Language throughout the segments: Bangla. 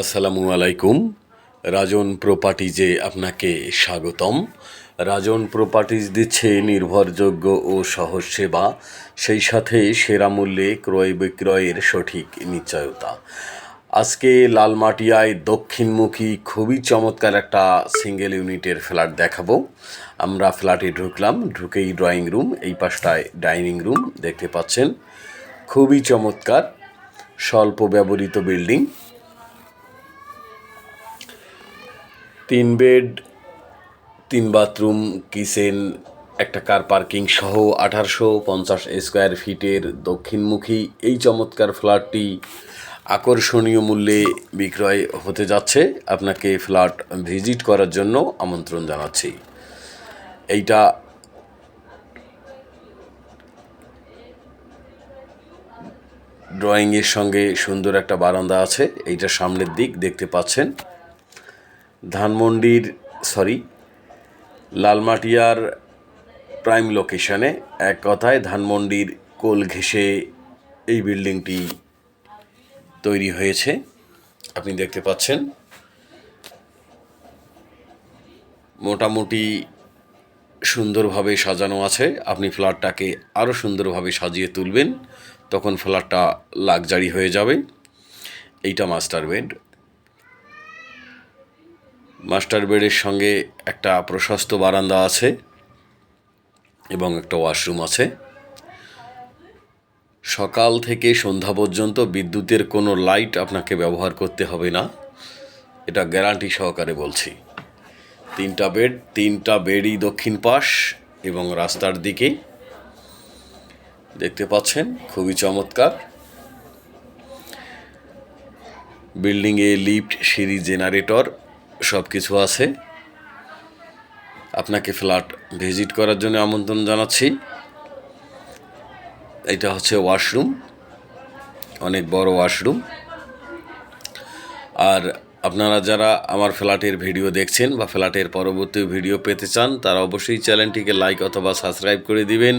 আসসালামু আলাইকুম। রাজন প্রপার্টিজে আপনাকে স্বাগতম। রাজন প্রপার্টিজ দিচ্ছে নির্ভরযোগ্য ও সহজ সেবা, সেই সাথে সেরা মূল্যে ক্রয় বিক্রয়ের সঠিক নিশ্চয়তা। আজকে লালমাটিয়ায় দক্ষিণমুখী খুবই চমৎকার একটা সিঙ্গেল ইউনিটের ফ্ল্যাট দেখাবো। আমরা ফ্ল্যাটে ঢুকলাম, ঢুকেই ড্রয়িং রুম, এই পাশটায় ডাইনিং রুম দেখতে পাচ্ছেন। খুবই চমৎকার, স্বল্প ব্যবহৃত বিল্ডিং। 3 বেড, 3 বাথরুম, কিচেন, একটা কার পার্কিং সহ 1850 স্কোয়ার ফিটের দক্ষিণমুখী এই চমৎকার ফ্ল্যাটটি আকর্ষণীয় মূল্যে বিক্রয় হতে যাচ্ছে। আপনাকে ফ্ল্যাট ভিজিট করার জন্য আমন্ত্রণ জানাচ্ছি। এইটা ড্রয়িংয়ের সঙ্গে সুন্দর একটা বারান্দা আছে। এইটা সামনের দিক দেখতে পাচ্ছেন। লালমাটিয়ার প্রাইম লোকেশনে, এক কথায় ধানমন্ডির কোল ঘেঁষে এই বিল্ডিংটি তৈরি হয়েছে। আপনি দেখতে পাচ্ছেন মোটামুটি সুন্দরভাবে সাজানো আছে। আপনি ফ্ল্যাটটাকে আরও সুন্দরভাবে সাজিয়ে তুলবেন, তখন ফ্ল্যাটটা লাক্সারি হয়ে যাবে। এইটা মাস্টার বেডের সঙ্গে একটা প্রশস্ত বারান্দা আছে এবং একটা ওয়াশরুম আছে। সকাল থেকে সন্ধ্যা পর্যন্ত বিদ্যুতের কোনো লাইট আপনাকে ব্যবহার করতে হবে না, এটা গ্যারান্টি সহকারে বলছি। 3টা বেডই দক্ষিণ পাশ এবং রাস্তার দিকে দেখতে পাচ্ছেন। খুবই চমৎকার। বিল্ডিংয়ে লিফট, সিঁড়ি, জেনারেটর সব কিছু আছে। আপনাকে ফ্ল্যাট ভিজিট করার জন্য আমন্ত্রণ জানাচ্ছি। এটা হচ্ছে ওয়াশরুম, অনেক বড় ওয়াশরুম। আর আপনারা যারা আমার ফ্ল্যাটের ভিডিও দেখছেন বা ফ্ল্যাটের পরবর্তী ভিডিও পেতে চান, তারা অবশ্যই চ্যানেলটিকে লাইক অথবা সাবস্ক্রাইব করে দিবেন।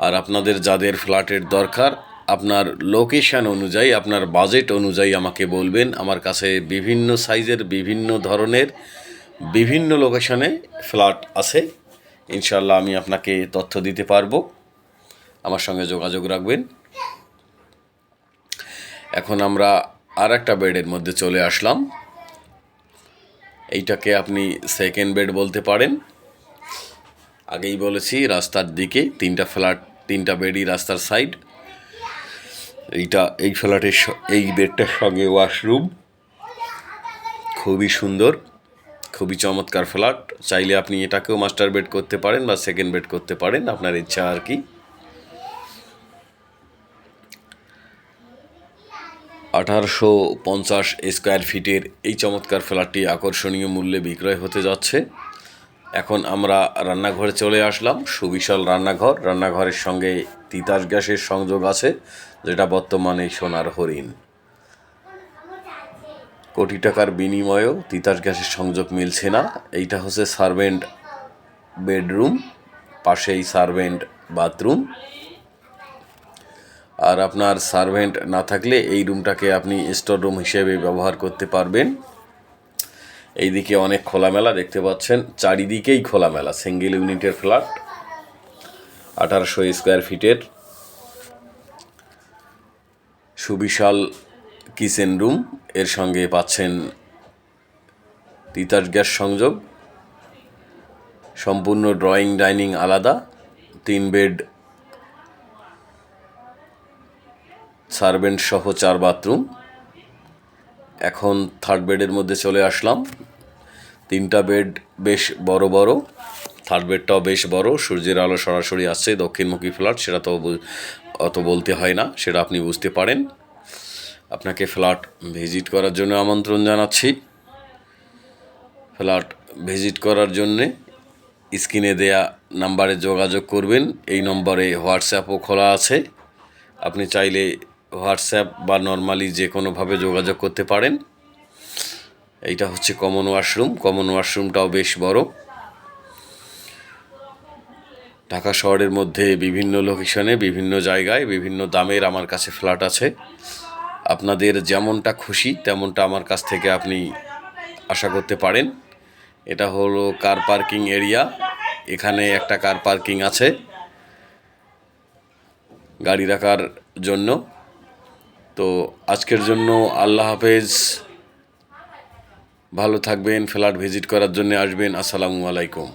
আর আপনাদের যাদের ফ্ল্যাটের দরকার, আপনার লোকেশান অনুযায়ী, আপনার বাজেট অনুযায়ী আমাকে বলবেন। আমার কাছে বিভিন্ন সাইজের, বিভিন্ন ধরনের, বিভিন্ন লোকেশানে ফ্ল্যাট আছে। ইনশাল্লাহ আমি আপনাকে তথ্য দিতে পারবো, আমার সঙ্গে যোগাযোগ রাখবেন। এখন আমরা আর একটা বেডের মধ্যে চলে আসলাম। এইটাকে আপনি সেকেন্ড বেড বলতে পারেন। আগেই বলেছি রাস্তার দিকে 3টা বেডই রাস্তার সাইড। এই ফ্ল্যাটের এই বেডটার সঙ্গে ওয়াশরুম, খুবই সুন্দর, খুবই চমৎকার ফ্ল্যাট। চাইলে আপনি এটাকেও মাস্টার বেড করতে পারেন বা সেকেন্ড বেড করতে পারেন, আপনার ইচ্ছা আর কি। 1850 স্কোয়ার ফিটের এই চমৎকার ফ্ল্যাটটি আকর্ষণীয় মূল্যে বিক্রয় হতে যাচ্ছে। এখন আমরা রান্নাঘরে চলে আসলাম। সুবিশাল রান্নাঘরের সঙ্গে তিতাস গ্যাসের সংযোগ আছে, যেটা বর্তমানে সোনার হরিণ। কোটি টাকার বিনিময়েও তিতাস গ্যাসের সংযোগ মিলছে না। এইটা হচ্ছে সার্ভেন্ট বেডরুম, পাশেই সার্ভেন্ট বাথরুম। আর আপনার সার্ভেন্ট না থাকলে এই রুমটাকে আপনি স্টোর রুম হিসেবে ব্যবহার করতে পারবেন। এইদিকে অনেক খোলামেলা দেখতে পাচ্ছেন, চারিদিকেই খোলামেলা। সিঙ্গেল ইউনিটের ফ্ল্যাট, 1800 স্কোয়ার ফিটের, সুবিশাল কিচেন রুম, এর সঙ্গে পাচ্ছেন তিতাস গ্যাস সংযোগ, সম্পূর্ণ ড্রয়িং ডাইনিং আলাদা, 3 বেড, সার্ভেন্ট সহ 4 বাথরুম। এখন থার্ড বেডের মধ্যে চলে আসলাম। 3টা বেড বেশ বড় বড়, থার্ড বেডটাও বেশ বড়। সূর্যের আলো সরাসরি আসছে, দক্ষিণমুখী ফ্ল্যাট, সেটা তো অত বলতে হয় না, সেটা আপনি বুঝতে পারেন। আপনাকে ফ্ল্যাট ভিজিট করার জন্য আমন্ত্রণ জানাচ্ছি। ফ্ল্যাট ভিজিট করার জন্যে স্ক্রিনে দেয়া নাম্বারে যোগাযোগ করবেন। এই নম্বরে হোয়াটসঅ্যাপও খোলা আছে, আপনি চাইলে হোয়াটসঅ্যাপ বা নর্মালি যে কোনোভাবে যোগাযোগ করতে পারেন। এইটা হচ্ছে কমন ওয়াশরুমটাও বেশ বড়। ঢাকা শহরের মধ্যে বিভিন্ন লোকেশনে, বিভিন্ন জায়গায়, বিভিন্ন দামের আমার কাছে ফ্ল্যাট আছে। আপনাদের যেমনটা খুশি তেমনটা আমার কাছ থেকে আপনি আশা করতে পারেন। এটা হলো কার পার্কিং এরিয়া। এখানে একটা কার পার্কিং আছে গাড়ি রাখার জন্য। তো আজকের জন্য আল্লাহ হাফেজ, ভালো থাকবেন। ফ্ল্যাট ভিজিট করার জন্য আসবেন। আসসালামু আলাইকুম।